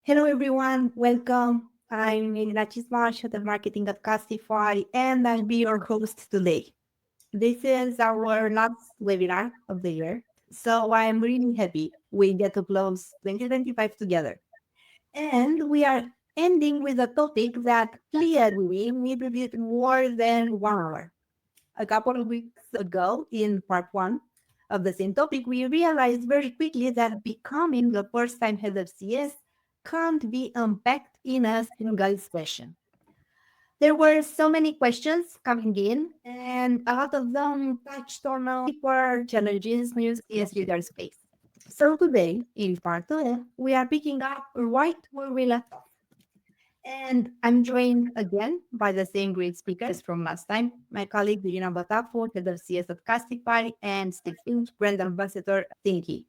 Hello, everyone. Welcome. I'm Irina Vatafu, Head of Marketing at Custify, and I'll be your host today. This is our last webinar of the year, so I'm really happy we get to close 2025 together. And we are ending with a topic that clearly needed more than 1 hour. A couple of weeks ago, in part one of the same topic, we realized very quickly that becoming the first time head of CS can't be unpacked in a single session. There were so many questions coming in, and a lot of them touched on deeper challenges new CS leaders face. So today, in part two, we are picking up right where we left off. And I'm joined again by the same great speakers from last time. My colleague Irina Vatafu, head of CS at Custify, and Steve Finch, brand ambassador at Thinqi.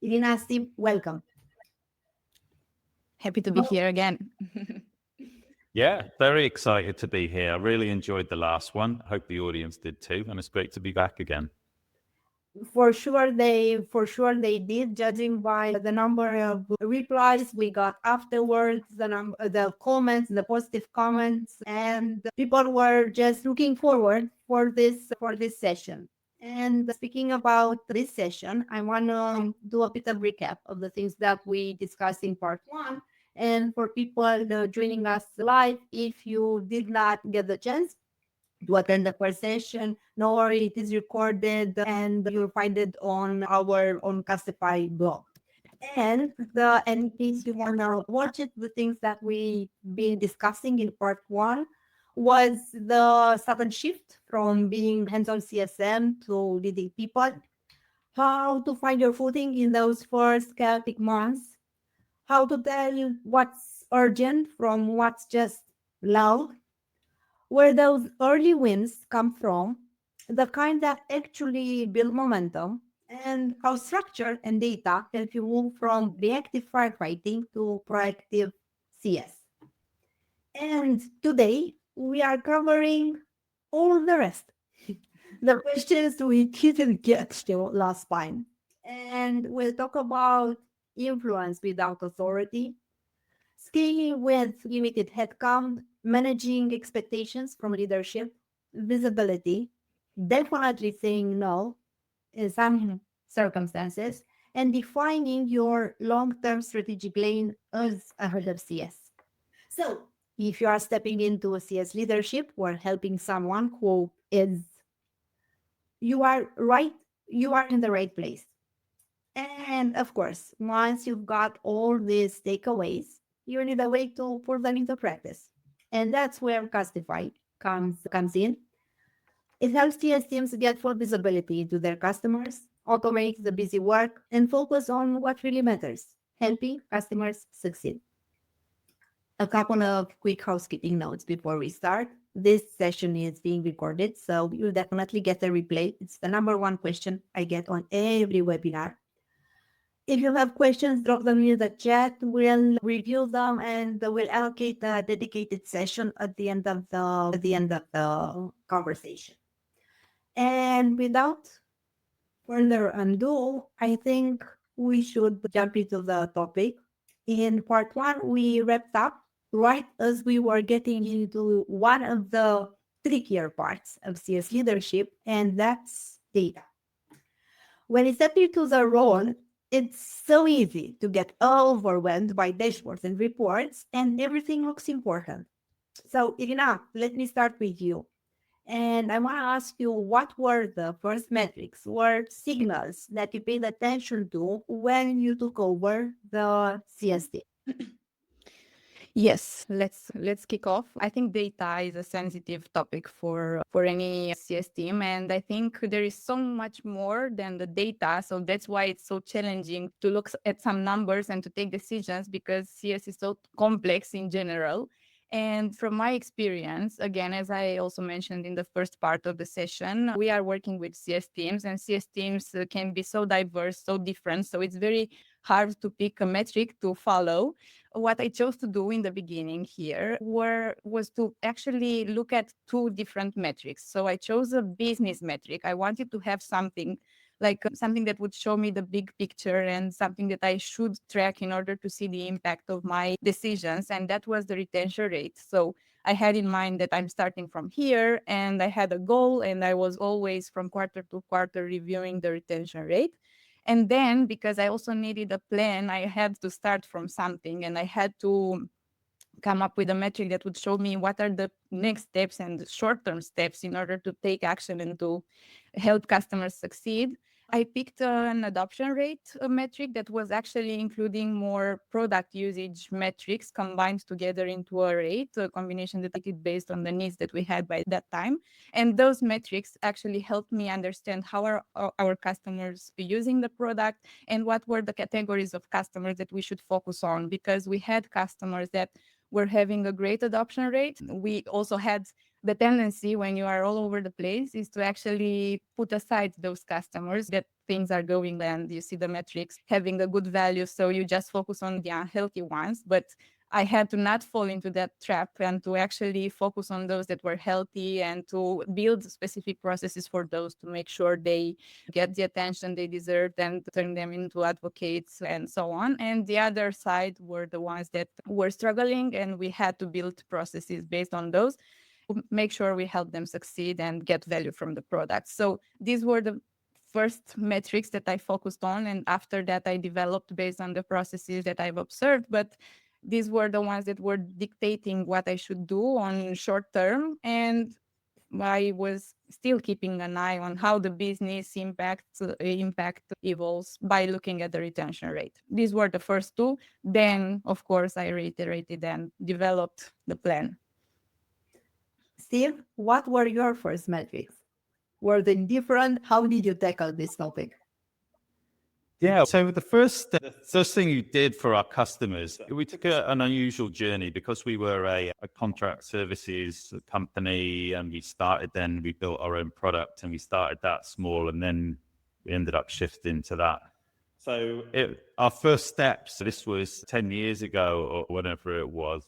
Irina, Steve, welcome. Happy to be here again. Yeah, very excited to be here. I really enjoyed the last one. I hope the audience did too, and it's great to be back again. For sure they did, judging by the number of replies we got afterwards, the comments, the positive comments, and people were just looking forward for this session. And speaking about this session, I want to do a bit of recap of the things that we discussed in part one. And for people joining us live, if you did not get the chance to attend the first session, no worry, it is recorded and you'll find it on our own Castify blog. And in case you want to watch it, the things that we've been discussing in part one was the sudden shift from being hands-on CSM to leading people, how to find your footing in those first chaotic months, how to tell what's urgent from what's just loud, where those early wins come from, the kind that actually build momentum, and how structure and data help you move from reactive firefighting to proactive CS. And today, we are covering all the rest. The questions we didn't get to last time. And we'll talk about influence without authority, scaling with limited headcount, managing expectations from leadership, visibility, definitely saying no in some circumstances, and defining your long-term strategic lane as a head of CS. So, if you are stepping into a CS leadership or helping someone who is, you are in the right place. And of course, once you've got all these takeaways, you need a way to put them into practice. And that's where Custify comes in. It helps TS teams get full visibility into their customers, automate the busy work, and focus on what really matters, helping customers succeed. A couple of quick housekeeping notes before we start. This session is being recorded, so you'll definitely get a replay. It's the number one question I get on every webinar. If you have questions, drop them in the chat. We'll review them and we'll allocate a dedicated session at the end of the conversation. And without further ado, I think we should jump into the topic. In part one, we wrapped up right as we were getting into one of the trickier parts of CS leadership, and that's data. When you step into the role, it's so easy to get overwhelmed by dashboards and reports, and everything looks important. So, Irina, let me start with you. And I want to ask you, what were the first metrics or signals that you paid attention to when you took over the CSD? Yes, let's kick off. I think data is a sensitive topic for any CS team, and I think there is so much more than the data. So that's why it's so challenging to look at some numbers and to take decisions, because CS is so complex in general. And from my experience, again, as I also mentioned in the first part of the session, we are working with CS teams, and CS teams can be so diverse, so different. So it's very hard to pick a metric to follow. What I chose to do in the beginning here was to actually look at two different metrics. So I chose a business metric. I wanted to have something like something that would show me the big picture and something that I should track in order to see the impact of my decisions. And that was the retention rate. So I had in mind that I'm starting from here and I had a goal, and I was always from quarter to quarter reviewing the retention rate. And then because I also needed a plan, I had to start from something, and I had to come up with a metric that would show me what are the next steps and short-term steps in order to take action and to help customers succeed. I picked an adoption rate metric that was actually including more product usage metrics combined together into a rate, a combination that I did based on the needs that we had by that time. And those metrics actually helped me understand how are our customers using the product and what were the categories of customers that we should focus on, because we had customers that were having a great adoption rate. We also had the tendency, when you are all over the place, is to actually put aside those customers that things are going and you see the metrics having a good value, so you just focus on the unhealthy ones. But I had to not fall into that trap and to actually focus on those that were healthy and to build specific processes for those to make sure they get the attention they deserved and turn them into advocates and so on. And the other side were the ones that were struggling, and we had to build processes based on those to make sure we help them succeed and get value from the product. So these were the first metrics that I focused on. And after that, I developed based on the processes that I've observed. But these were the ones that were dictating what I should do on short term. And I was still keeping an eye on how the business impact evolves by looking at the retention rate. These were the first two. Then, of course, I reiterated and developed the plan. Steve, what were your first metrics? Were they different? How did you tackle this topic? Yeah, so the first thing you did for our customers, we took an unusual journey because we were a contract services company, and we built our own product, and we started that small, and then we ended up shifting to that. So our first steps, this was 10 years ago or whatever it was.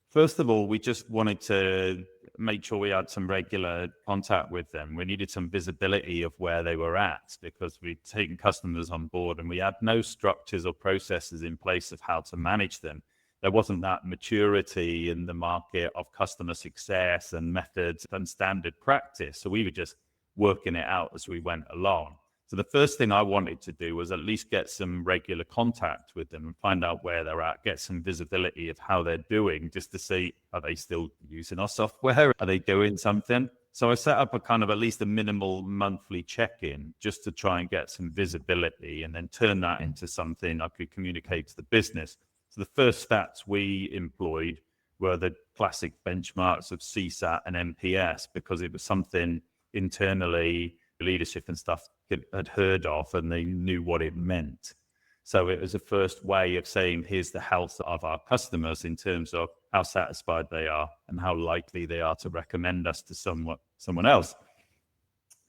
First of all, we just wanted to make sure we had some regular contact with them. We needed some visibility of where they were at, because we'd taken customers on board and we had no structures or processes in place of how to manage them. There wasn't that maturity in the market of customer success and methods and standard practice. So we were just working it out as we went along. So the first thing I wanted to do was at least get some regular contact with them and find out where they're at, get some visibility of how they're doing, just to see, are they still using our software? Are they doing something? So I set up a kind of at least a minimal monthly check-in just to try and get some visibility, and then turn that into something I could communicate to the business. So the first stats we employed were the classic benchmarks of CSAT and NPS, because it was something internally leadership and stuff had heard of, and they knew what it meant. So it was a first way of saying, here's the health of our customers in terms of how satisfied they are and how likely they are to recommend us to someone else.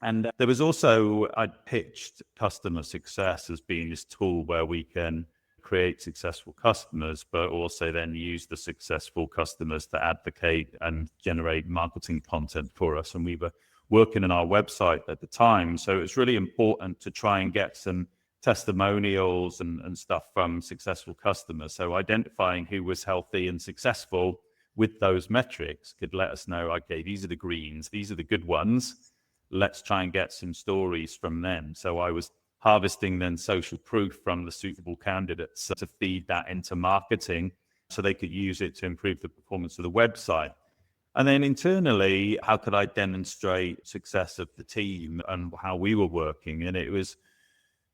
And there was also, I pitched customer success as being this tool where we can create successful customers, but also then use the successful customers to advocate and generate marketing content for us. And we were working on our website at the time. So it's really important to try and get some testimonials and stuff from successful customers. So identifying who was healthy and successful with those metrics could let us know, okay, these are the greens, these are the good ones. Let's try and get some stories from them. So I was harvesting then social proof from the suitable candidates to feed that into marketing so they could use it to improve the performance of the website. And then internally, how could I demonstrate success of the team and how we were working? And it was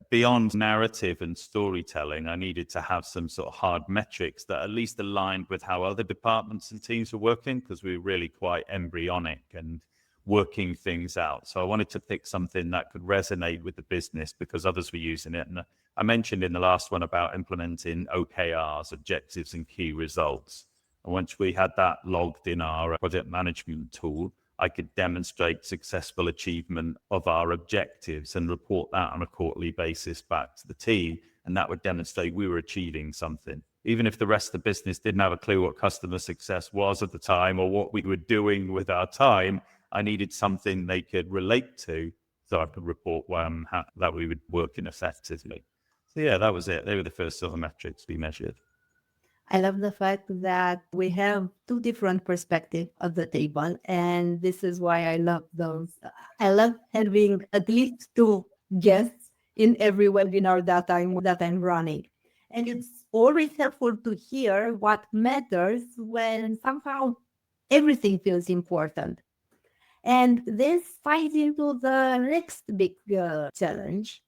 beyond narrative and storytelling. I needed to have some sort of hard metrics that at least aligned with how other departments and teams were working, because we were really quite embryonic and working things out. So I wanted to pick something that could resonate with the business because others were using it. And I mentioned in the last one about implementing OKRs, objectives and key results. And once we had that logged in our project management tool, I could demonstrate successful achievement of our objectives and report that on a quarterly basis back to the team. And that would demonstrate we were achieving something. Even if the rest of the business didn't have a clue what customer success was at the time or what we were doing with our time, I needed something they could relate to so I could report how that we would work in effectively. So yeah, that was it. They were the first sort of metrics we measured. I love the fact that we have two different perspectives at the table, and this is why I love those. I love having at least two guests in every webinar that I'm running. And it's always helpful to hear what matters when somehow everything feels important. And this ties into the next big challenge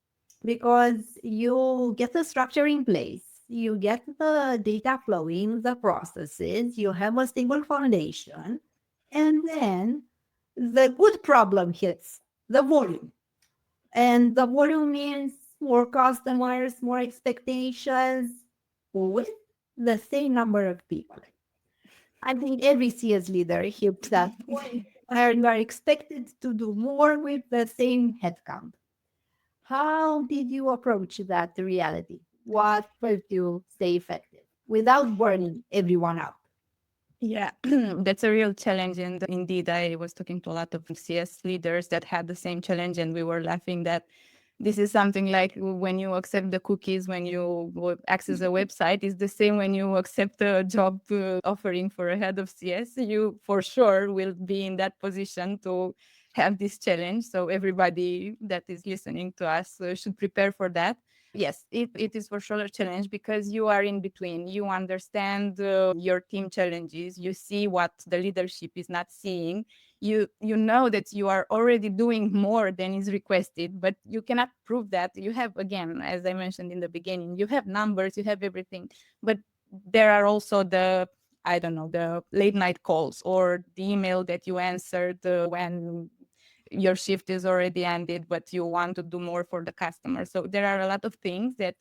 because you get the structure in place, you get the data flowing, the processes, you have a stable foundation, and then the good problem hits the volume. And the volume means more customers, more expectations with the same number of people. I think every CS leader hits that point where you are expected to do more with the same headcount. How did you approach that reality? What helped you stay effective without burning everyone out? Yeah, that's a real challenge. And indeed, I was talking to a lot of CS leaders that had the same challenge, and we were laughing that this is something like when you accept the cookies, when you access a website, it's the same when you accept a job offering for a head of CS. You for sure will be in that position to have this challenge. So everybody that is listening to us should prepare for that. Yes, it is for sure a challenge because you are in between. You understand your team challenges. You see what the leadership is not seeing. You know that you are already doing more than is requested, but you cannot prove that. You have, again, as I mentioned in the beginning, you have numbers, you have everything, but there are also the, I don't know, the late night calls or the email that you answered when your shift is already ended, but you want to do more for the customer. So there are a lot of things that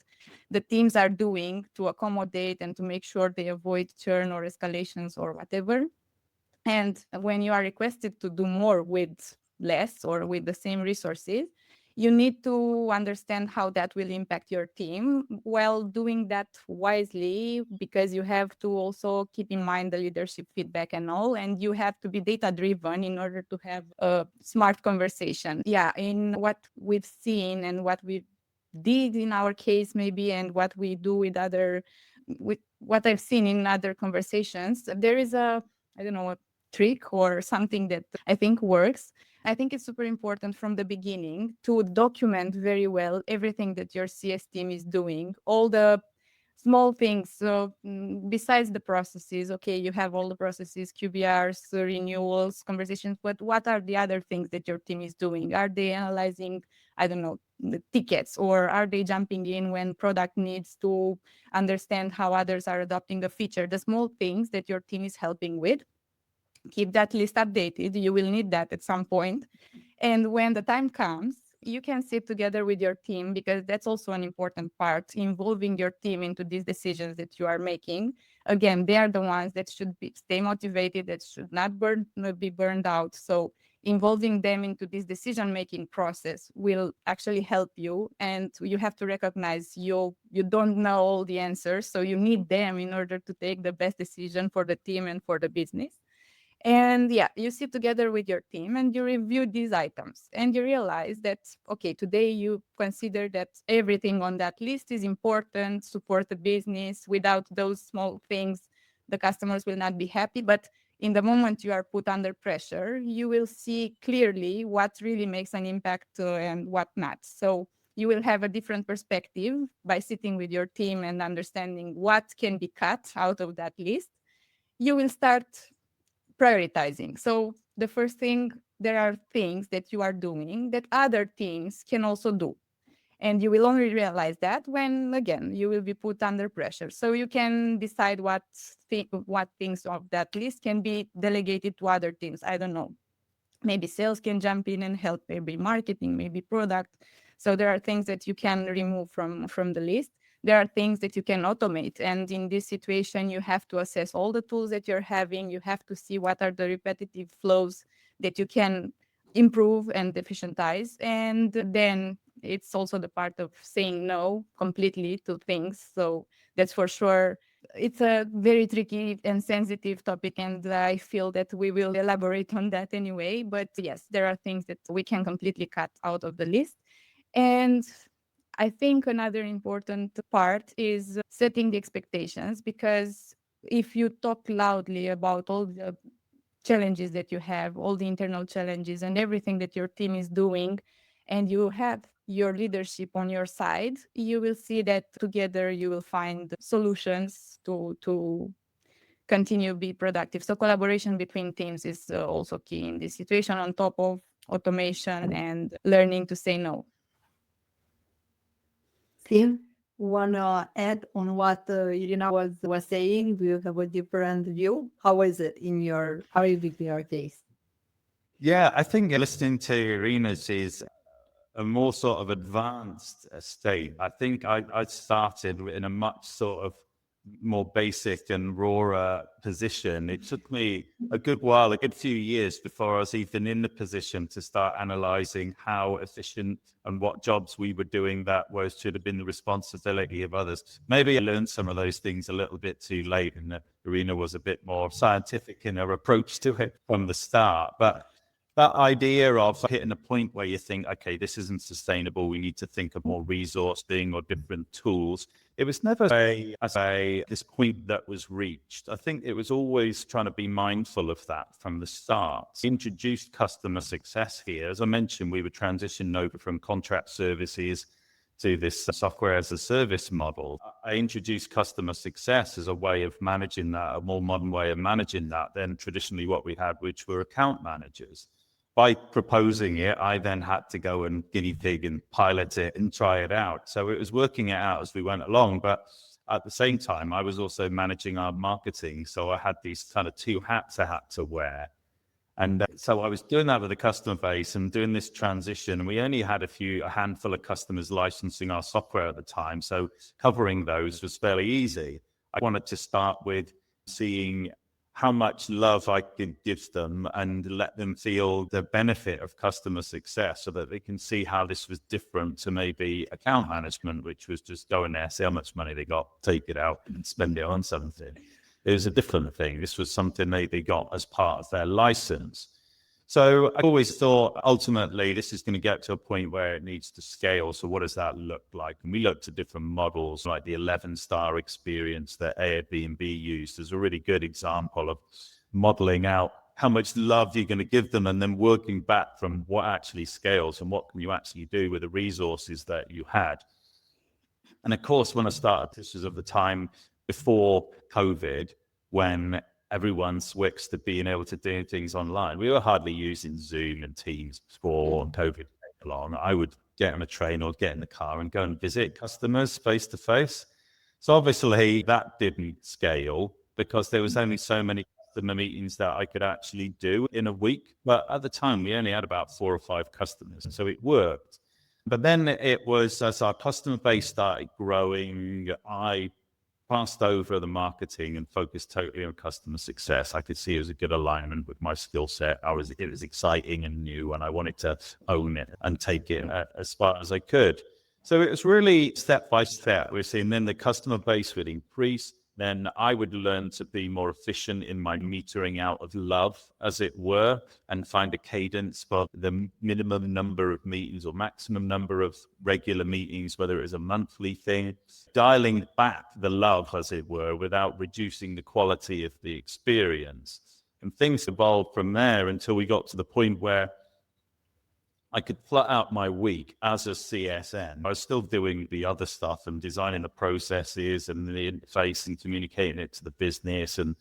the teams are doing to accommodate and to make sure they avoid churn or escalations or whatever. And when you are requested to do more with less or with the same resources, you need to understand how that will impact your team while doing that wisely, because you have to also keep in mind the leadership feedback and all, and you have to be data driven in order to have a smart conversation. Yeah, in what we've seen and what we did in our case maybe, and what we do with what I've seen in other conversations, there is I don't know, a trick or something that I think works. I think it's super important from the beginning to document very well everything that your CS team is doing, all the small things. So besides the processes, okay, you have all the processes, QBRs, renewals, conversations, but what are the other things that your team is doing? Are they analyzing, I don't know, the tickets, or are they jumping in when product needs to understand how others are adopting a feature? The small things that your team is helping with. Keep that list updated. You will need that at some point. And when the time comes, you can sit together with your team, because that's also an important part, involving your team into these decisions that you are making. Again, they are the ones that should stay motivated, that should not be burned out. So involving them into this decision-making process will actually help you. And you have to recognize you don't know all the answers. So you need them in order to take the best decision for the team and for the business. And yeah, you sit together with your team and you review these items, and you realize that, okay, today you consider that everything on that list is important, support the business. Without those small things, the customers will not be happy. But in the moment you are put under pressure, you will see clearly what really makes an impact and what not. So you will have a different perspective by sitting with your team and understanding what can be cut out of that list. You will start prioritizing. So the first thing, there are things that you are doing that other teams can also do. And you will only realize that when, again, you will be put under pressure. So you can decide what things of that list can be delegated to other teams. I don't know. Maybe sales can jump in and help, maybe marketing, maybe product. So there are things that you can remove from the list. There are things that you can automate. And in this situation, you have to assess all the tools that you're having. You have to see what are the repetitive flows that you can improve and efficientize. And then it's also the part of saying no completely to things. So that's for sure it's a very tricky and sensitive topic, and I feel that we will elaborate on that anyway. But yes, there are things that we can completely cut out of the list. And I think another important part is setting the expectations, because if you talk loudly about all the challenges that you have, all the internal challenges and everything that your team is doing, and you have your leadership on your side, you will see that together you will find solutions to continue be productive. So collaboration between teams is also key in this situation, on top of automation and learning to say no. Steve, wanna add on what Irina was saying? Do you have a different view? How is it in your case? Yeah, I think listening to Irina's is a more sort of advanced state. I think I started in a much sort of more basic and rawer position. It took me a good while, a good few years before I was even in the position to start analyzing how efficient and what jobs we were doing that should have been the responsibility of others. Maybe I learned some of those things a little bit too late, and Irina was a bit more scientific in her approach to it from the start. But that idea of hitting a point where you think, okay, this isn't sustainable, we need to think of more resourcing or different tools. It was never this point that was reached. I think it was always trying to be mindful of that from the start. Introduced customer success here. As I mentioned, we were transitioning over from contract services to this software as a service model. I introduced customer success as a way of managing that, a more modern way of managing that than traditionally what we had, which were account managers. By proposing it, I then had to go and guinea pig and pilot it and try it out. So it was working it out as we went along. But at the same time, I was also managing our marketing. So I had these kind of two hats I had to wear. And so I was doing that with the customer base and doing this transition. We only had a handful of customers licensing our software at the time. So covering those was fairly easy. I wanted to start with seeing how much love I could give them and let them feel the benefit of customer success so that they can see how this was different to maybe account management, which was just go in there, see how much money they got, take it out and spend it on something. It was a different thing. This was something they got as part of their license. So I always thought ultimately this is going to get to a point where it needs to scale. So what does that look like? And we looked at different models like the 11-star experience that Airbnb used as a really good example of modeling out how much love you're going to give them and then working back from what actually scales and what can you actually do with the resources that you had. And of course, when I started, this was at the time before COVID, when everyone switched to being able to do things online. We were hardly using Zoom and Teams before COVID came along. I would get on a train or get in the car and go and visit customers face to face. So obviously that didn't scale because there was only so many customer meetings that I could actually do in a week. But at the time, we only had about 4 or 5 customers. So it worked. But then it was as our customer base started growing, I passed over the marketing and focused totally on customer success. I could see it was a good alignment with my skill set. It was exciting and new, and I wanted to own it and take it as far as I could. So it was really step by step. We're seeing then the customer base would increase. Then I would learn to be more efficient in my metering out of love, as it were, and find a cadence for the minimum number of meetings or maximum number of regular meetings, whether it was a monthly thing, dialing back the love, as it were, without reducing the quality of the experience. And things evolved from there until we got to the point where I could plot out my week as a CSM. I was still doing the other stuff and designing the processes and the interface and communicating it to the business and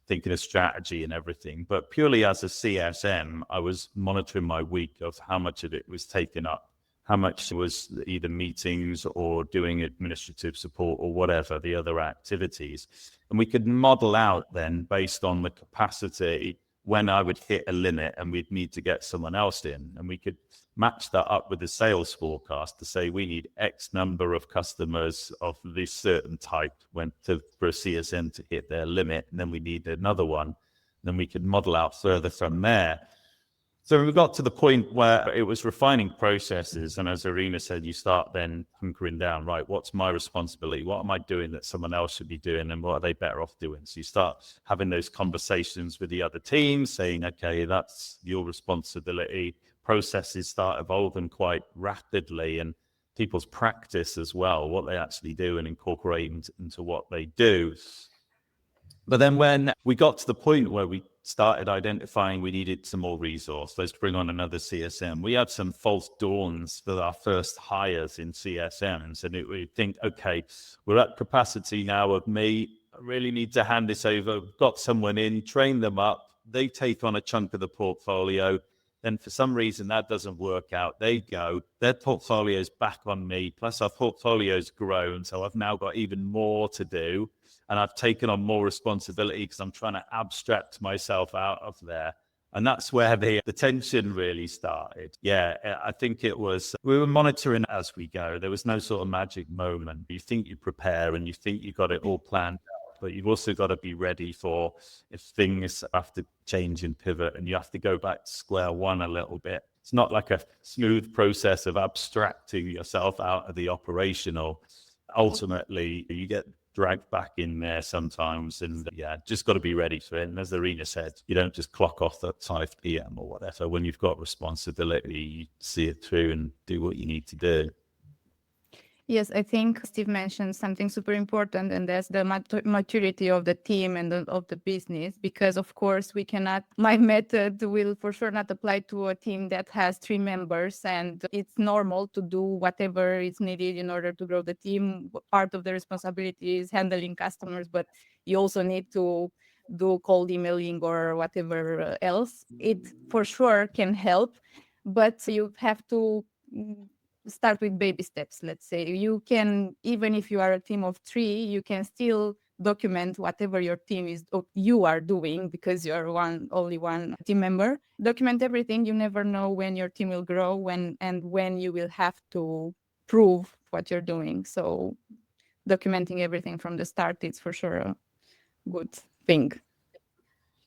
thinking of strategy and everything. But purely as a CSM, I was monitoring my week of how much of it was taken up, how much was either meetings or doing administrative support or whatever, the other activities. And we could model out then based on the capacity when I would hit a limit and we'd need to get someone else in. And we could match that up with the sales forecast to say we need X number of customers of this certain type for a CSM to hit their limit. And then we need another one. Then we could model out further from there. So we got to the point where it was refining processes. And as Irina said, you start then hunkering down, right, what's my responsibility? What am I doing that someone else should be doing? And what are they better off doing? So you start having those conversations with the other teams saying, okay, that's your responsibility. Processes start evolving quite rapidly, and people's practice as well, what they actually do and incorporate into what they do. But then when we got to the point where we started identifying we needed some more resource, let's bring on another CSM. We had some false dawns for our first hires in CSMs. And we think, okay, we're at capacity now of me. I really need to hand this over. Got someone in, train them up. They take on a chunk of the portfolio. Then for some reason that doesn't work out. They go, their portfolio's back on me. Plus our portfolio's grown. So I've now got even more to do. And I've taken on more responsibility because I'm trying to abstract myself out of there. And that's where the tension really started. Yeah, I think it was, we were monitoring as we go. There was no sort of magic moment. You think you prepare and you think you got it all planned out, but you've also got to be ready for if things have to change and pivot and you have to go back to square one a little bit. It's not like a smooth process of abstracting yourself out of the operational. Ultimately, you get dragged back in there sometimes, and yeah, just got to be ready for it. And as Irina said, you don't just clock off at 5 p.m. or whatever. When you've got responsibility, you see it through and do what you need to do. Yes, I think Steve mentioned something super important, and that's the maturity of the team and of the business. Because of course, we cannot. My method will for sure not apply to a team that has 3 members, and it's normal to do whatever is needed in order to grow the team. Part of the responsibility is handling customers, but you also need to do cold emailing or whatever else. It for sure can help, but you have to start with baby steps. Let's say you can, even if you are a team of 3, you can still document whatever your team is or you are doing, because you are only one team member. Document everything. You never know when your team will grow, when you will have to prove what you're doing. So documenting everything from the start is for sure a good thing.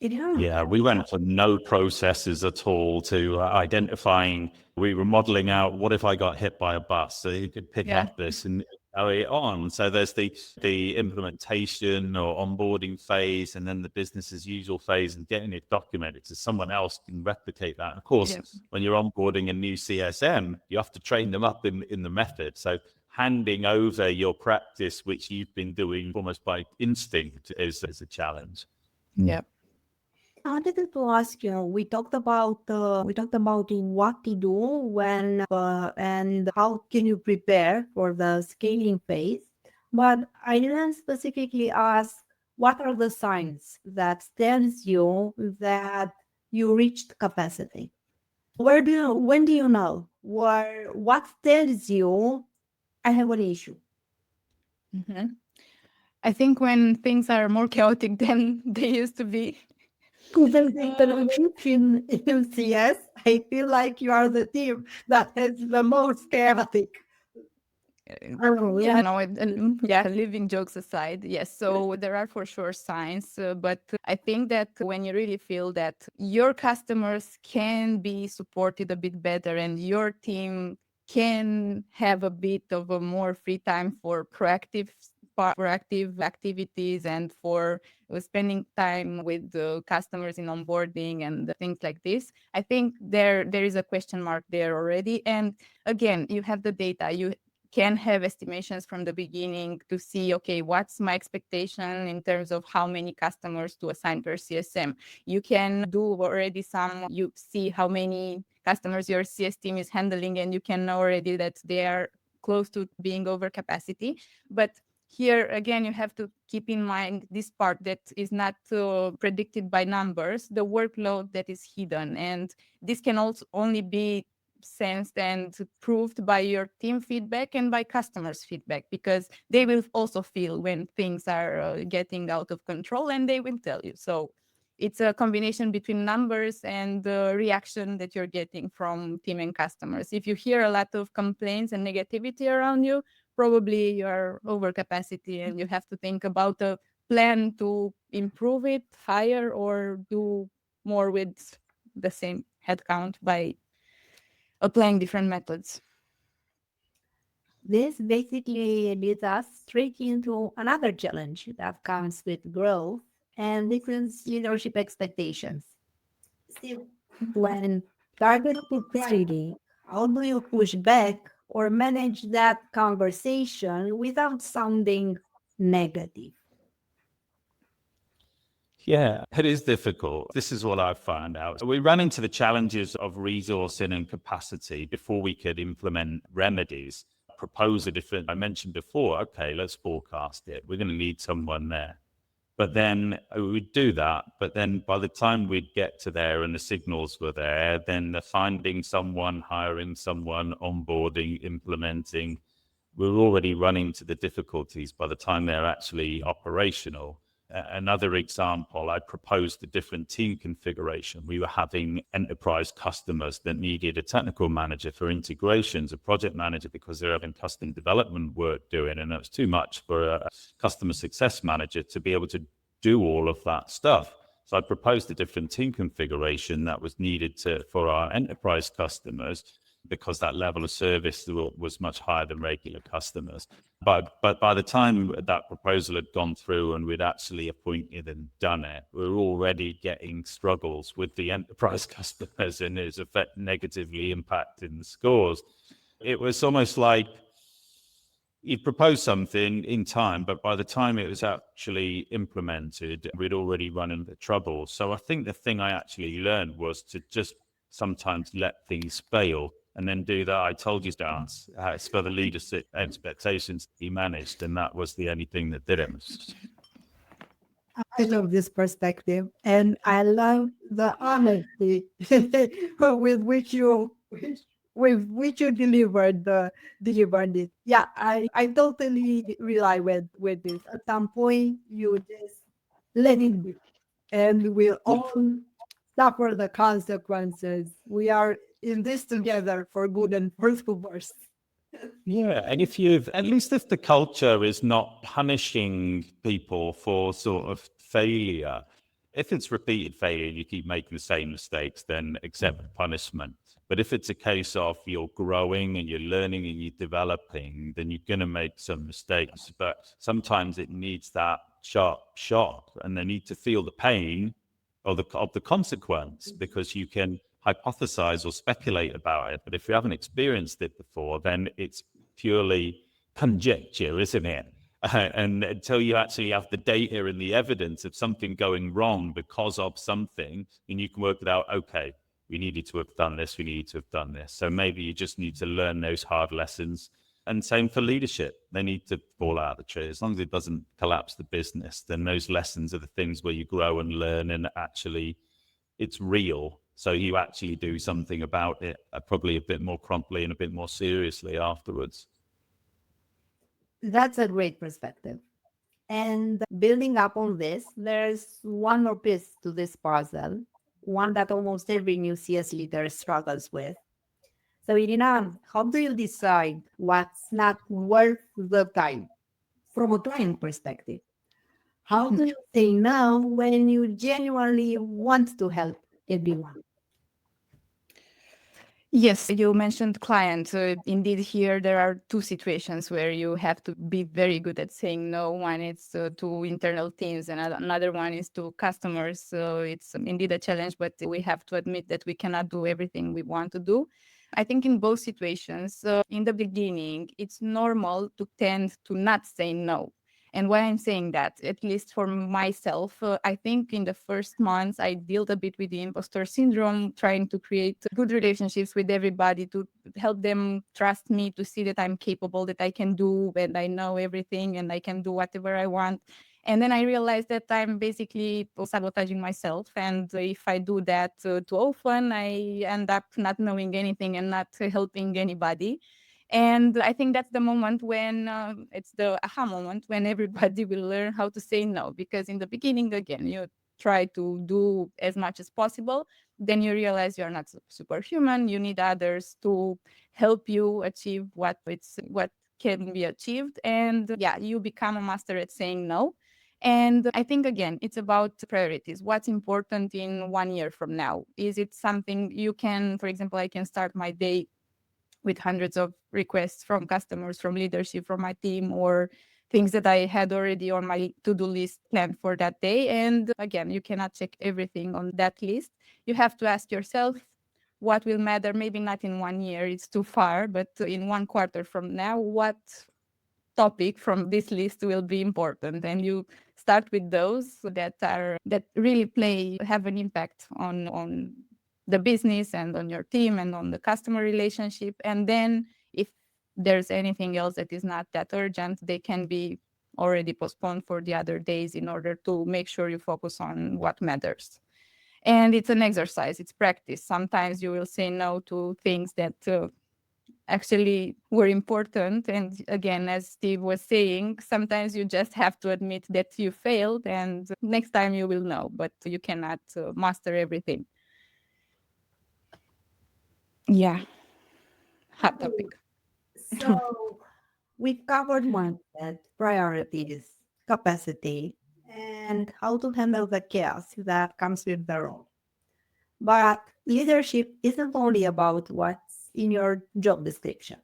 Yeah, we went for no processes at all to identifying. We were modeling out, what if I got hit by a bus? So you could pick up this and carry it on. So there's the implementation or onboarding phase, and then the business as usual phase, and getting it documented so someone else can replicate that. Of course, when you're onboarding a new CSM, you have to train them up in the method. So handing over your practice, which you've been doing almost by instinct, is a challenge. Yeah. I wanted to ask you. We talked about what to do when and how can you prepare for the scaling phase. But I didn't specifically ask what are the signs that tells you that you reached capacity. When do you know? What tells you I have an issue? Mm-hmm. I think when things are more chaotic than they used to be. In CS, I feel like you are the team that is the most chaotic. Leaving jokes aside, yes. So there are for sure signs, but I think that when you really feel that your customers can be supported a bit better and your team can have a bit of a more free time for proactive activities and for spending time with the customers in onboarding and things like this, I think there is a question mark there already. And again, you have the data, you can have estimations from the beginning to see, okay, what's my expectation in terms of how many customers to assign per CSM. You can do already you see how many customers your CS team is handling, and you can know already that they are close to being over capacity. But here again, you have to keep in mind this part that is not predicted by numbers, the workload that is hidden. And this can also only be sensed and proved by your team feedback and by customers' feedback, because they will also feel when things are getting out of control, and they will tell you. So it's a combination between numbers and the reaction that you're getting from team and customers. If you hear a lot of complaints and negativity around you, probably you're over capacity and you have to think about a plan to improve it, hire, or do more with the same headcount by applying different methods. This basically leads us straight into another challenge that comes with growth and different leadership expectations. Steve, when targeted clarity, how do you push back or manage that conversation without sounding negative? Yeah, it is difficult. This is what I've found out. We ran into the challenges of resourcing and capacity before we could implement remedies. Propose a different, I mentioned before, okay, let's forecast it. We're going to need someone there. But then we'd do that. But then by the time we'd get to there and the signals were there, then the finding someone, hiring someone, onboarding, implementing, we're already running into the difficulties by the time they're actually operational. Another example, I proposed a different team configuration. We were having enterprise customers that needed a technical manager for integrations, a project manager because they're having custom development work doing, and it was too much for a customer success manager to be able to do all of that stuff. So I proposed a different team configuration that was needed for our enterprise customers, because that level of service was much higher than regular customers. But by the time that proposal had gone through and we'd actually appointed and done it, we were already getting struggles with the enterprise customers, and it's negatively impacting the scores. It was almost like you'd propose something in time, but by the time it was actually implemented, we'd already run into trouble. So I think the thing I actually learned was to just sometimes let things fail and then do that I told you dance. It's for the leadership expectations to be managed, and that was the only thing that did it. I love this perspective, and I love the honesty with which you delivered it. Yeah, I totally rely with this. At some point, you just let it be, and we all suffer the consequences. We are in this together for good and for worse. Yeah, and at least if the culture is not punishing people for sort of failure, if it's repeated failure, you keep making the same mistakes, then accept punishment. But if it's a case of you're growing and you're learning and you're developing, then you're going to make some mistakes. But sometimes it needs that sharp shock, and they need to feel the pain of the consequence, because you can hypothesize or speculate about it. But if you haven't experienced it before, then it's purely conjecture, isn't it? And until you actually have the data and the evidence of something going wrong because of something, and you can work it out, okay, we needed to have done this, we needed to have done this. So maybe you just need to learn those hard lessons. And same for leadership. They need to fall out of the tree. As long as it doesn't collapse the business, then those lessons are the things where you grow and learn, and actually it's real. So you actually do something about it, probably a bit more promptly and a bit more seriously afterwards. That's a great perspective. And building up on this, there's one more piece to this puzzle, one that almost every new CS leader struggles with. So, Irina, how do you decide what's not worth the time from a client perspective? How do you say no when you genuinely want to help everyone? Yes, you mentioned clients. Indeed, here there are two situations where you have to be very good at saying no. One is to internal teams, and another one is to customers. So it's indeed a challenge, but we have to admit that we cannot do everything we want to do. I think in both situations, in the beginning, it's normal to tend to not say no. And why I'm saying that, at least for myself, I think in the first months, I dealt a bit with the imposter syndrome, trying to create good relationships with everybody, to help them trust me, to see that I'm capable, that I can do, and I know everything, and I can do whatever I want. And then I realized that I'm basically sabotaging myself. And if I do that too often, I end up not knowing anything and not helping anybody. And I think that's the moment when it's the aha moment when everybody will learn how to say no. Because in the beginning, again, you try to do as much as possible. Then you realize you're not superhuman. You need others to help you achieve what can be achieved. And yeah, you become a master at saying no. And I think, again, it's about priorities. What's important in 1 year from now? Is it something you can, for example, I can start my day with hundreds of requests from customers, from leadership, from my team, or things that I had already on my to-do list planned for that day. And again, you cannot check everything on that list. You have to ask yourself what will matter, maybe not in 1 year, it's too far, but in 1 quarter from now, what topic from this list will be important, and you start with those that really have an impact on the business and on your team and on the customer relationship. And then if there's anything else that is not that urgent, they can be already postponed for the other days in order to make sure you focus on what matters. And it's an exercise, it's practice. Sometimes you will say no to things that actually were important. And again, as Steve was saying, sometimes you just have to admit that you failed, and next time you will know, but you cannot master everything. Yeah, hot topic. So we covered mindset, priorities, capacity, and how to handle the chaos that comes with the role. But leadership isn't only about what's in your job description.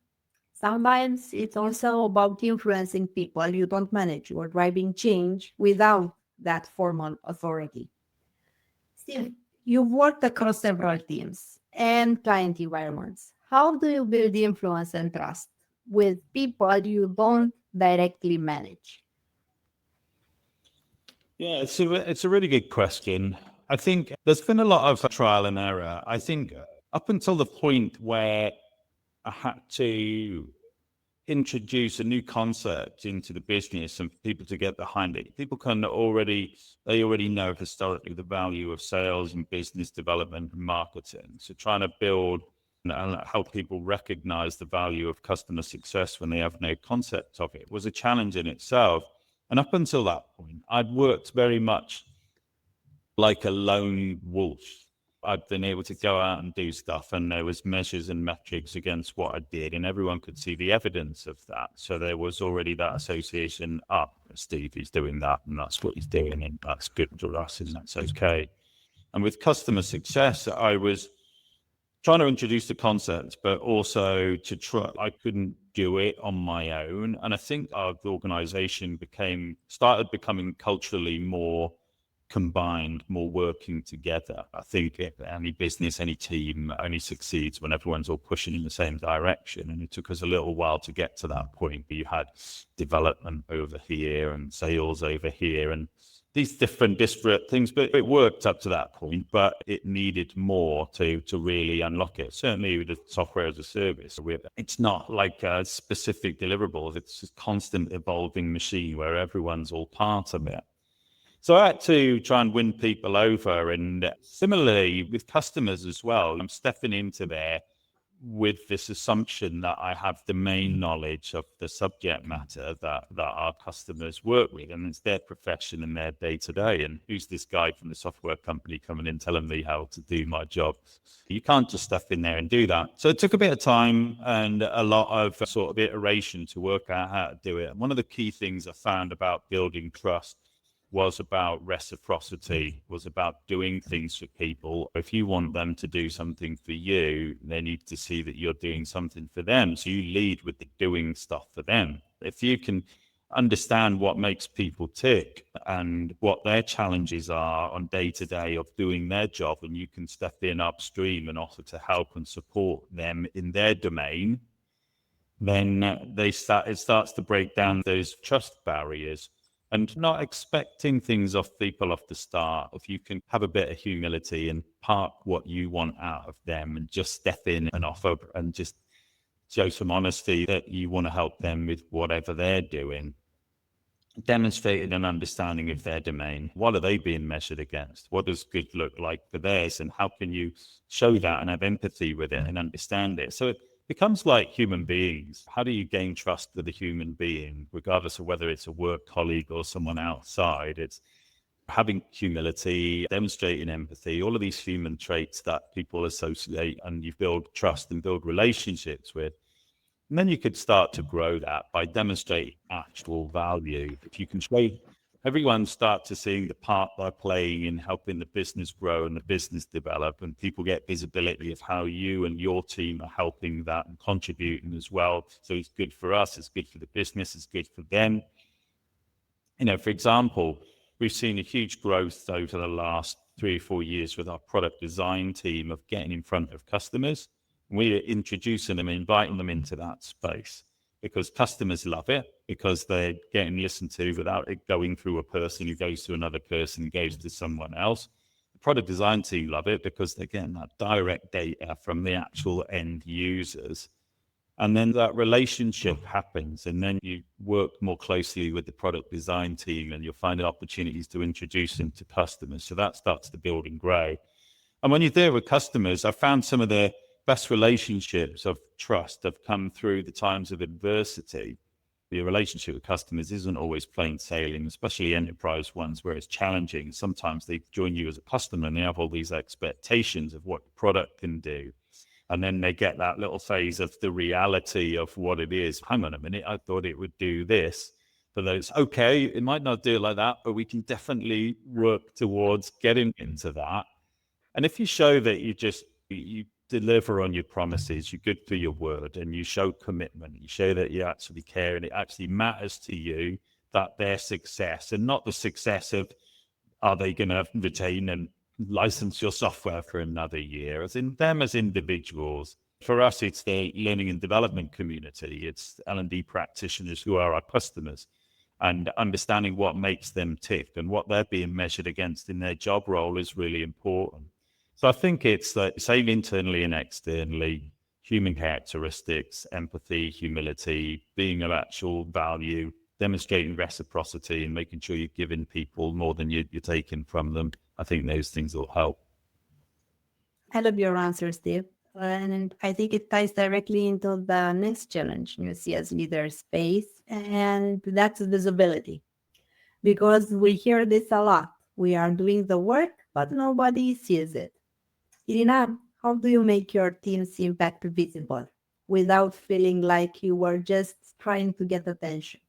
Sometimes it's also about influencing people you don't manage or driving change without that formal authority. Steve, you've worked across several teams and client environments. How do you build influence and trust with people you don't directly manage? Yeah, it's a really good question. I think there's been a lot of trial and error. I think up until the point where I had to introduce a new concept into the business and for people to get behind it, people they already know historically the value of sales and business development and marketing. So trying to build and help people recognize the value of customer success when they have no concept of it was a challenge in itself. And up until that point, I'd worked very much like a lone wolf. I'd been able to go out and do stuff, and there was measures and metrics against what I did, and everyone could see the evidence of that. So there was already that association up. Steve is doing that, and that's what he's doing, and that's good for us, and that's okay. And with customer success, I was trying to introduce the concept, but also to try, I couldn't do it on my own. And I think our organization started becoming culturally more combined, more working together. I think any business, any team only succeeds when everyone's all pushing in the same direction. And it took us a little while to get to that point where you had development over here and sales over here and these different disparate things, but it worked up to that point, but it needed more to really unlock it. Certainly with the software as a service, it's not like a specific deliverables. It's a constant evolving machine where everyone's all part of it. So I had to try and win people over. And similarly with customers as well, I'm stepping into there with this assumption that I have domain knowledge of the subject matter that our customers work with, and it's their profession and their day to day. And who's this guy from the software company coming in telling me how to do my job? You can't just step in there and do that. So it took a bit of time and a lot of sort of iteration to work out how to do it. And one of the key things I found about building trust was about reciprocity, was about doing things for people. If you want them to do something for you, they need to see that you're doing something for them. So you lead with the doing stuff for them. If you can understand what makes people tick and what their challenges are on day to day of doing their job, and you can step in upstream and offer to help and support them in their domain, then it starts to break down those trust barriers. And not expecting things off people off the start. If you can have a bit of humility and park what you want out of them and just step in and offer and just show some honesty that you want to help them with whatever they're doing, demonstrating an understanding of their domain. What are they being measured against? What does good look like for theirs? And how can you show that and have empathy with it and understand it? So it becomes like human beings. How do you gain trust with a human being, regardless of whether it's a work colleague or someone outside? It's having humility, demonstrating empathy, all of these human traits that people associate and you build trust and build relationships with. And then you could start to grow that by demonstrating actual value. If you can show everyone starts to see the part they're playing in helping the business grow and the business develop, and people get visibility of how you and your team are helping that and contributing as well. So it's good for us, it's good for the business, it's good for them. For example, we've seen a huge growth over the last 3 or 4 years with our product design team of getting in front of customers. We're introducing them, inviting them into that space because customers love it, because they're getting listened to without it going through a person who goes to another person, goes to someone else. The product design team love it because they're getting that direct data from the actual end users. And then that relationship happens, and then you work more closely with the product design team, and you'll find opportunities to introduce them to customers. So that starts to build and grow. And when you're there with customers, I found some of the best relationships of trust have come through the times of adversity. Your relationship with customers isn't always plain sailing, especially enterprise ones where it's challenging. Sometimes they join you as a customer and they have all these expectations of what the product can do. And then they get that little phase of the reality of what it is. Hang on a minute, I thought it would do this. But it's okay, it might not do it like that, but we can definitely work towards getting into that. And if you show that you deliver on your promises, you're good for your word, and you show commitment, you show that you actually care and it actually matters to you that their success, and not the success of are they going to retain and license your software for another year, as in them as individuals. For us, it's the learning and development community. It's L&D practitioners who are our customers, and understanding what makes them tick and what they're being measured against in their job role is really important. So I think it's the same internally and externally, human characteristics, empathy, humility, being of actual value, demonstrating reciprocity and making sure you're giving people more than you're taking from them. I think those things will help. I love your answer, Steve. And I think it ties directly into the next challenge you see as leaders face, and that's visibility. Because we hear this a lot. We are doing the work, but nobody sees it. Irina, how do you make your team's impact visible without feeling like you were just trying to get attention?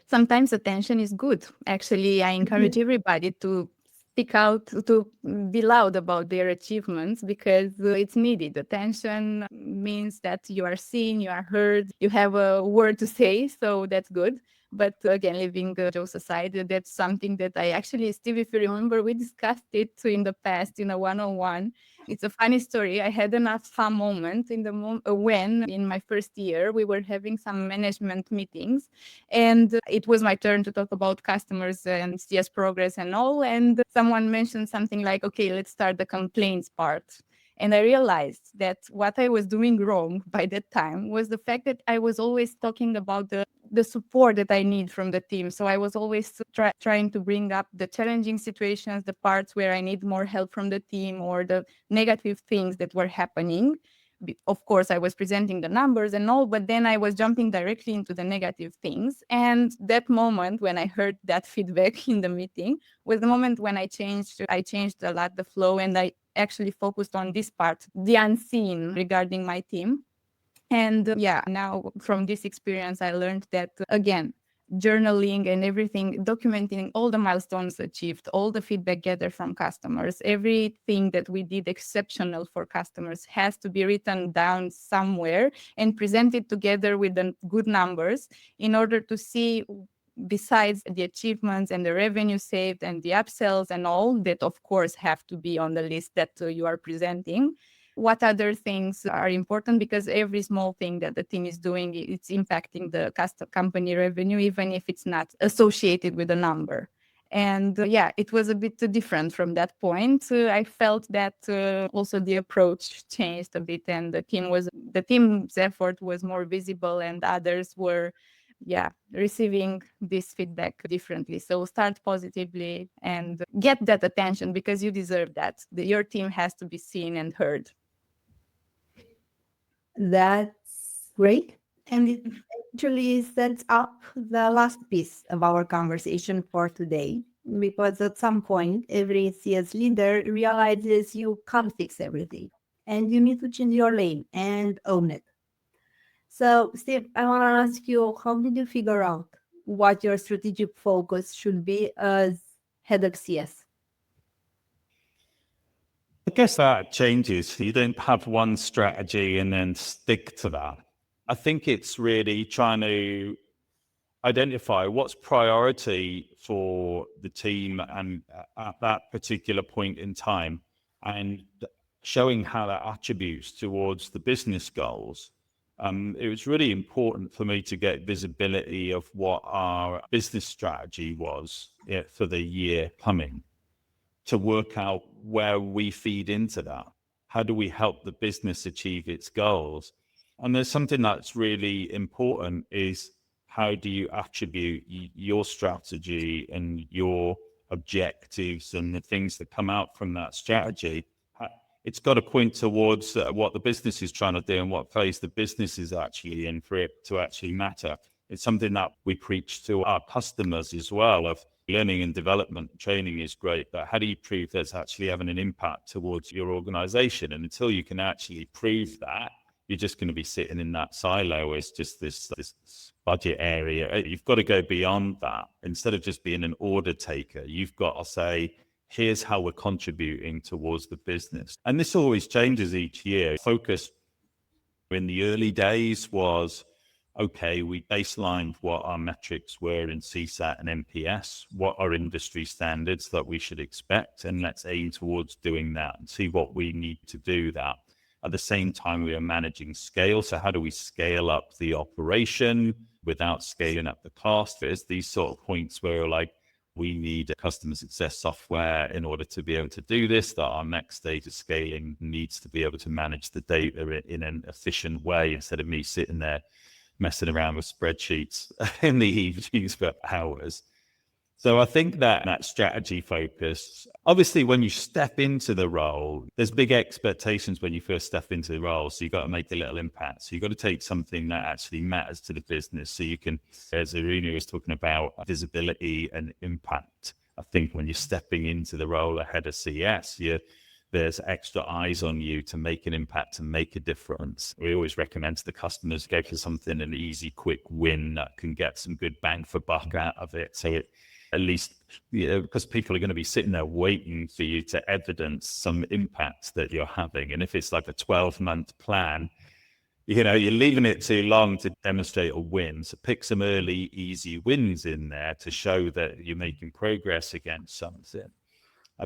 Sometimes attention is good. Actually, I encourage everybody to speak out, to be loud about their achievements, because it's needed. Attention means that you are seen, you are heard, you have a word to say, so that's good. But again, leaving jokes aside, that's something that I actually, Steve, if you remember, we discussed it in the past in a one-on-one. It's a funny story. I had an aha moment in the when in my first year we were having some management meetings, and it was my turn to talk about customers and CS progress and all. And someone mentioned something like, "Okay, let's start the complaints part." And I realized that what I was doing wrong by that time was the fact that I was always talking about the support that I need from the team. So I was always trying to bring up the challenging situations, the parts where I need more help from the team, or the negative things that were happening. Of course, I was presenting the numbers and all, but then I was jumping directly into the negative things. And that moment when I heard that feedback in the meeting was the moment when I changed a lot the flow, and I actually focused on this part, the unseen regarding my team. And now from this experience, I learned that, again, journaling and everything, documenting all the milestones achieved, all the feedback gathered from customers, everything that we did exceptional for customers has to be written down somewhere and presented together with the good numbers in order to see, besides the achievements and the revenue saved and the upsells and all that, of course, have to be on the list that you are presenting, what other things are important, because every small thing that the team is doing, it's impacting the company revenue, even if it's not associated with a number. And it was a bit different from that point. I felt that also the approach changed a bit, and the team's effort was more visible, and others were receiving this feedback differently. So start positively and get that attention, because you deserve that. Your team has to be seen and heard. That's great. And it actually sets up the last piece of our conversation for today, because at some point, every CS leader realizes you can't fix everything and you need to change your lane and own it. So, Steve, I want to ask you, how did you figure out what your strategic focus should be as head of CS? I guess that changes. You don't have one strategy and then stick to that. I think it's really trying to identify what's priority for the team and at that particular point in time, and showing how that attributes towards the business goals. It was really important for me to get visibility of what our business strategy was for the year coming, to work out where we feed into that. How do we help the business achieve its goals? And there's something that's really important is how do you attribute your strategy and your objectives and the things that come out from that strategy? It's got to point towards what the business is trying to do and what phase the business is actually in for it to actually matter. It's something that we preach to our customers as well, of learning and development. Training is great, but how do you prove that's actually having an impact towards your organization? And until you can actually prove that, you're just going to be sitting in that silo. It's just this budget area. You've got to go beyond that. Instead of just being an order taker, you've got to say, here's how we're contributing towards the business. And this always changes each year. Focus in the early days was, okay, we baselined what our metrics were in CSAT and NPS, what are industry standards that we should expect, and let's aim towards doing that and see what we need to do that. At the same time, we are managing scale. So how do we scale up the operation without scaling up the cost? There's these sort of points where like, we need customer success software in order to be able to do this, that our next stage of scaling needs to be able to manage the data in an efficient way instead of me sitting there messing around with spreadsheets in the evenings for hours. So I think that strategy focus, obviously when you step into the role, there's big expectations when you first step into the role. So you've got to make a little impact. So you've got to take something that actually matters to the business. So you can, as Irina was talking about, visibility and impact. I think when you're stepping into the role ahead of CS, there's extra eyes on you to make an impact and make a difference. We always recommend to the customers, go for something, an easy, quick win that can get some good bang for buck out of it. So at least, because people are going to be sitting there waiting for you to evidence some impact that you're having. And if it's like a 12-month plan, you're leaving it too long to demonstrate a win. So pick some early, easy wins in there to show that you're making progress against something.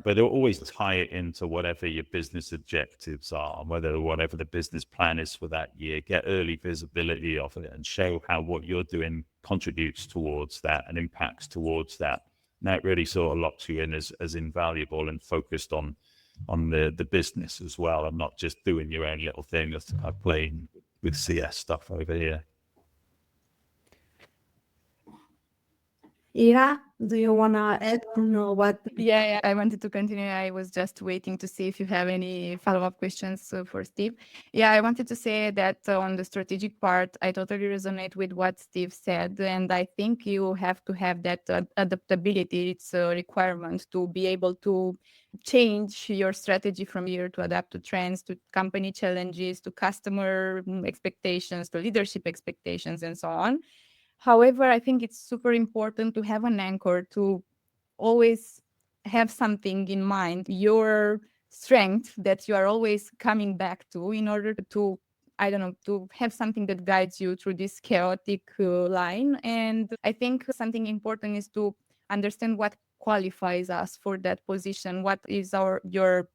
But always tie it into whatever your business objectives are, whatever the business plan is for that year. Get early visibility of it and show how what you're doing contributes towards that and impacts towards that. And that really sort of locks you in as invaluable and focused on the business as well, and not just doing your own little thing of playing with CS stuff over here. Ira, do you want to add or what? Yeah, I wanted to continue. I was just waiting to see if you have any follow-up questions for Steve. Yeah, I wanted to say that on the strategic part, I totally resonate with what Steve said. And I think you have to have that adaptability. It's a requirement to be able to change your strategy from year to adapt to trends, to company challenges, to customer expectations, to leadership expectations, and so on. However, I think it's super important to have an anchor, to always have something in mind, your strength that you are always coming back to in order to, to have something that guides you through this chaotic line. And I think something important is to understand what qualifies us for that position. What is your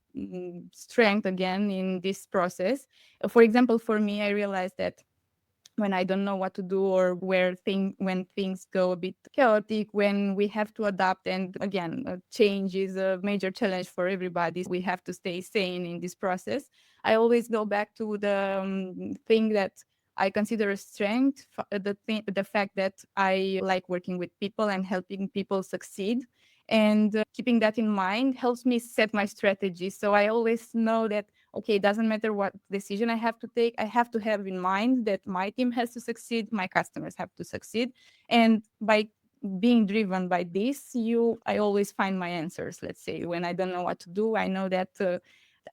strength again in this process? For example, for me, I realized that when I don't know what to do, or when things go a bit chaotic, when we have to adapt, and again, change is a major challenge for everybody. We have to stay sane in this process. I always go back to the thing that I consider a strength, the fact that I like working with people and helping people succeed. And keeping that in mind helps me set my strategy. So I always know that, okay, it doesn't matter what decision I have to take. I have to have in mind that my team has to succeed, my customers have to succeed. And by being driven by this, I always find my answers. Let's say when I don't know what to do, I know that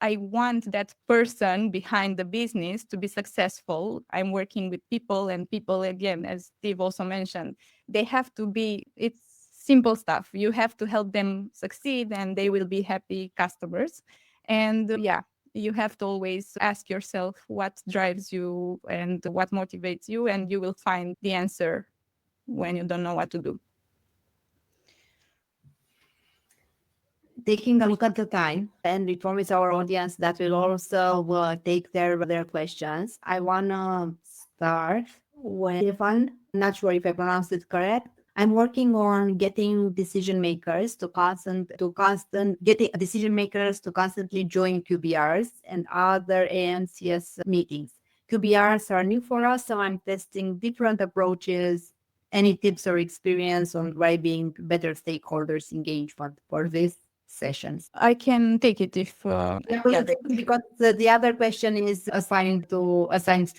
I want that person behind the business to be successful. I'm working with people, and people, again, as Steve also mentioned, they have to be, it's simple stuff. You have to help them succeed and they will be happy customers. And yeah, you have to always ask yourself what drives you and what motivates you, and you will find the answer when you don't know what to do. Taking a look at the time, and we promise our audience that we'll also take their questions. I want to start with Stefan. Not sure if I pronounced it correct. I'm working on getting decision makers to constantly join QBRs and other AMCS meetings. QBRs are new for us, so I'm testing different approaches. Any tips or experience on driving better stakeholders engagement for this sessions? I can take it if Because the other question is assigned to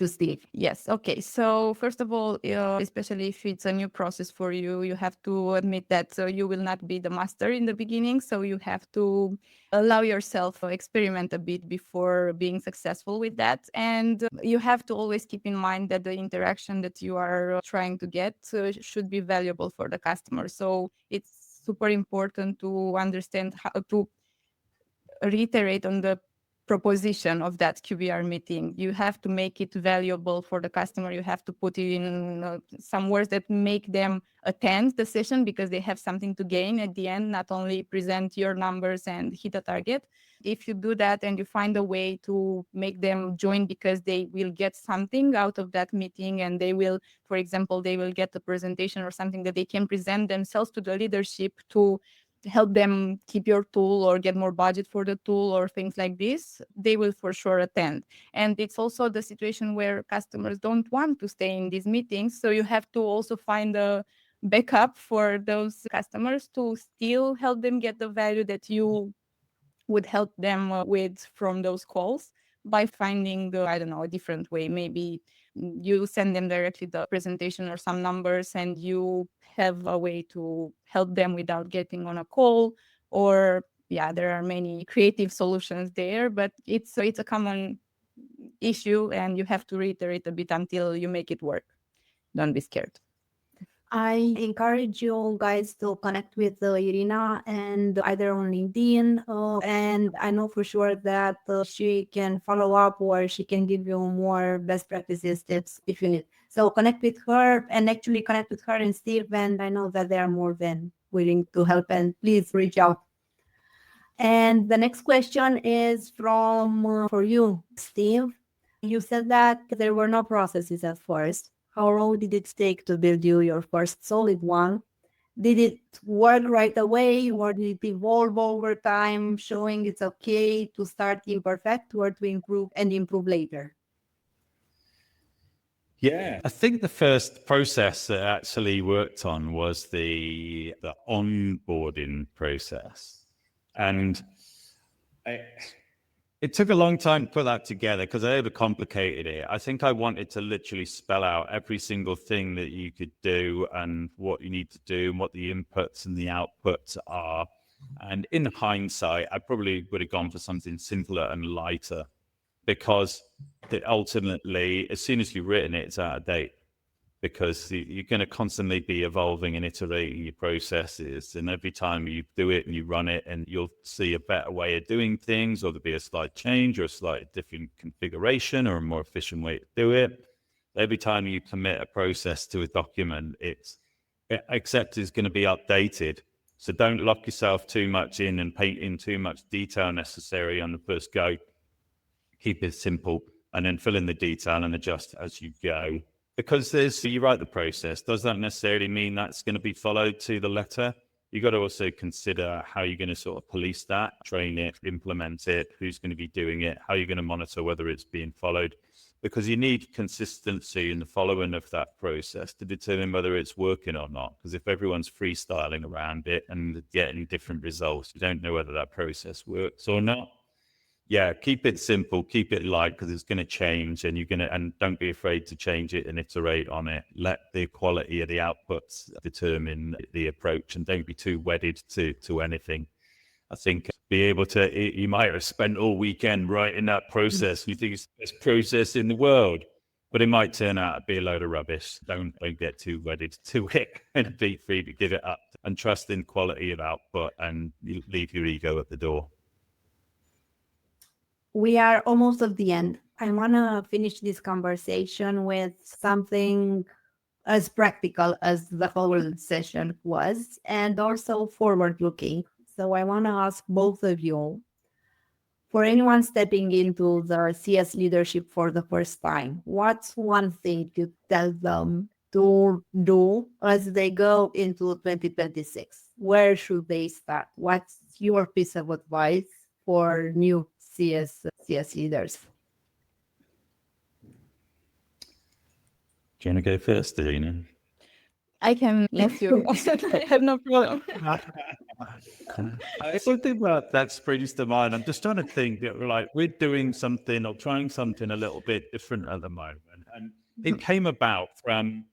Steve. Yes. Okay. So first of all, especially if it's a new process for you, you have to admit that you will not be the master in the beginning. So you have to allow yourself to experiment a bit before being successful with that. And you have to always keep in mind that the interaction that you are trying to get should be valuable for the customer. So it's super important to understand how to reiterate on the proposition of that QBR meeting. You have to make it valuable for the customer. You have to put in some words that make them attend the session because they have something to gain at the end, not only present your numbers and hit a target. If you do that and you find a way to make them join because they will get something out of that meeting, and they will, for example, they will get a presentation or something that they can present themselves to the leadership to help them keep your tool or get more budget for the tool or things like this, they will for sure attend. And it's also the situation where customers don't want to stay in these meetings. So you have to also find a backup for those customers to still help them get the value that you would help them with from those calls by finding, I don't know, a different way. Maybe you send them directly the presentation or some numbers, and you have a way to help them without getting on a call. Or yeah, there are many creative solutions there, but it's a common issue, and you have to reiterate a bit until you make it work. Don't be scared. I encourage you guys to connect with Irina and either on LinkedIn, and I know for sure that she can follow up or she can give you more best practices tips if you need. So connect with her, and actually connect with her and Steve, and I know that they are more than willing to help, and please reach out. And the next question is for you, Steve. You said that there were no processes at first. How long did it take to build your first solid one? Did it work right away, or did it evolve over time, showing it's okay to start imperfect or to improve later? Yeah, I think the first process that I actually worked on was the onboarding process. And it took a long time to put that together because I overcomplicated it. I think I wanted to literally spell out every single thing that you could do and what you need to do and what the inputs and the outputs are. And in hindsight, I probably would have gone for something simpler and lighter, because ultimately, as soon as you've written it, it's out of date, because you're going to constantly be evolving and iterating your processes. And every time you do it and you run it, and you'll see a better way of doing things, or there'll be a slight change or a slight different configuration or a more efficient way to do it. Every time you commit a process to a document, except it's going to be updated. So don't lock yourself too much in and paint in too much detail necessary on the first go. Keep it simple, and then fill in the detail and adjust as you go. Because you write the process, does that necessarily mean that's going to be followed to the letter? You've got to also consider how you're going to sort of police that, train it, implement it, who's going to be doing it, how you're going to monitor whether it's being followed. Because you need consistency in the following of that process to determine whether it's working or not. Because if everyone's freestyling around it and getting different results, you don't know whether that process works or not. Yeah, keep it simple, keep it light, because it's going to change, and and don't be afraid to change it and iterate on it. Let the quality of the outputs determine the approach, and don't be too wedded to anything. I think be able to, you might have spent all weekend writing that process. You think it's the best process in the world, but it might turn out to be a load of rubbish. Don't get too wedded to it and be free to give it up and trust in quality of output and you leave your ego at the door. We are almost at the end. I want to finish this conversation with something as practical as the whole session was, and also forward looking. So I want to ask both of you, for anyone stepping into the CS leadership for the first time, what's one thing you tell them to do as they go into 2026? Where should they start? What's your piece of advice for new CS leaders? Do you want to go first, Irina? I can let you. I have no problem. Something about that springs to mind. I'm just trying to think that we're doing something or trying something a little bit different at the moment. And it came about from,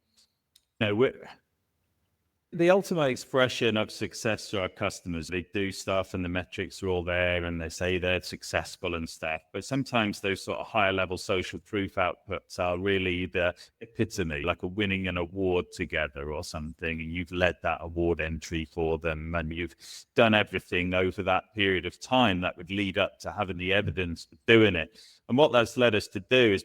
the ultimate expression of success to our customers. They do stuff and the metrics are all there and they say they're successful and stuff. But sometimes those sort of higher level social proof outputs are really the epitome, like a winning an award together or something. And you've led that award entry for them and you've done everything over that period of time that would lead up to having the evidence of doing it. And what that's led us to do is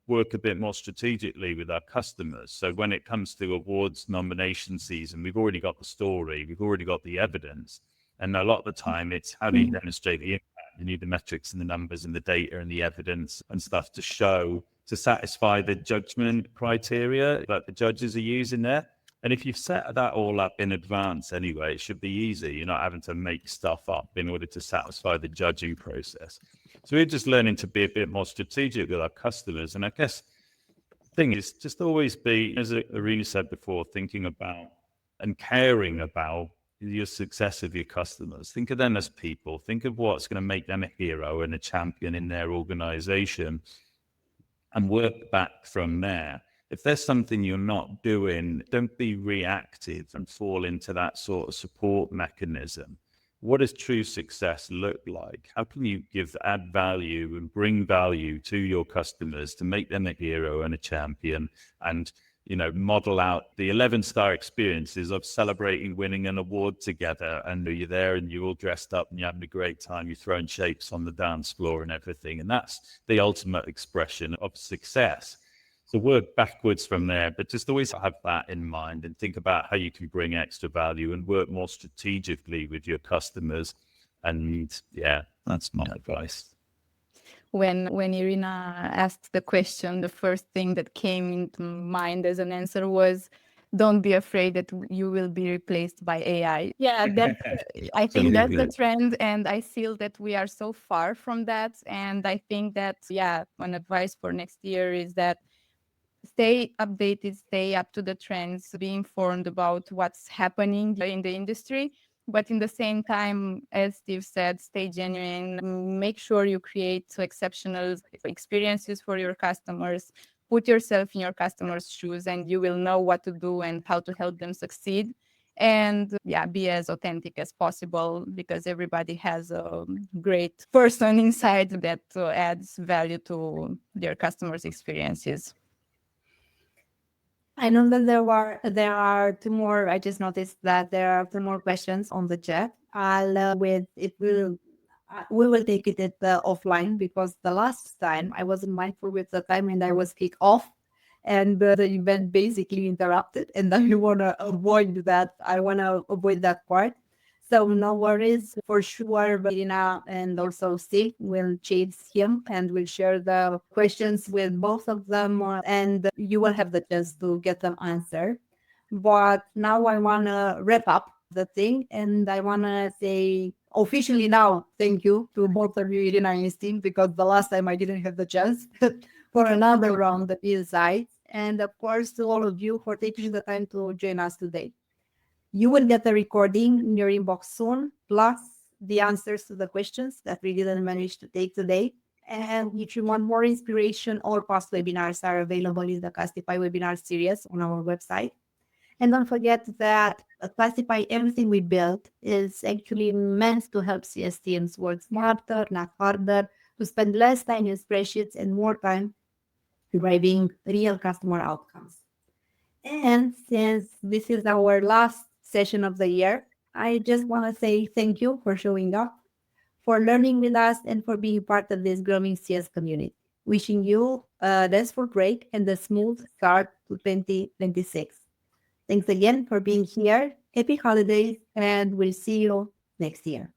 work a bit more strategically with our customers. So when it comes to awards nomination season, we've already got the story, we've already got the evidence. And a lot of the time it's how do you demonstrate the impact? You need the metrics and the numbers and the data and the evidence and stuff to show, to satisfy the judgment criteria that the judges are using there. And if you've set that all up in advance anyway, it should be easy. You're not having to make stuff up in order to satisfy the judging process. So we're just learning to be a bit more strategic with our customers. And I guess the thing is just always be, as Irina said before, thinking about and caring about your success of your customers. Think of them as people. Think of what's going to make them a hero and a champion in their organization and work back from there. If there's something you're not doing, don't be reactive and fall into that sort of support mechanism. What does true success look like? How can you add value and bring value to your customers to make them a hero and a champion and, model out the 11-star experiences of celebrating winning an award together and you're there and you're all dressed up and you're having a great time, you're throwing shapes on the dance floor and everything. And that's the ultimate expression of success. So work backwards from there, but just always have that in mind and think about how you can bring extra value and work more strategically with your customers. And yeah, that's my advice. When Irina asked the question, the first thing that came into mind as an answer was, don't be afraid that you will be replaced by AI. Yeah, I think that's the trend. And I feel that we are so far from that. And I think that, one advice for next year is that stay updated, stay up to the trends, be informed about what's happening in the industry. But in the same time, as Steve said, stay genuine, make sure you create exceptional experiences for your customers, put yourself in your customers' shoes, and you will know what to do and how to help them succeed. And be as authentic as possible because everybody has a great person inside that adds value to their customers' experiences. I know that there are two more. I just noticed that there are two more questions on the chat. We will take it offline because the last time I wasn't mindful with the time and I was kicked off, and the event basically interrupted. And I want to avoid that. I want to avoid that part. So no worries, for sure. Irina and also Steve will chase him and we'll share the questions with both of them and you will have the chance to get them answered. But now I want to wrap up the thing and I want to say officially now, thank you to both of you, Irina and Steve, because the last time I didn't have the chance for another round of insights. And of course, to all of you for taking the time to join us today. You will get the recording in your inbox soon, plus the answers to the questions that we didn't manage to take today. And if you want more inspiration, all past webinars are available in the Custify webinar series on our website. And don't forget that Classify everything we built is actually meant to help CS teams work smarter, not harder, to spend less time in spreadsheets and more time driving real customer outcomes. And since this is our last session of the year, I just want to say thank you for showing up, for learning with us, and for being part of this growing CS community. Wishing you a restful break and a smooth start to 2026. Thanks again for being here. Happy holidays, and we'll see you next year.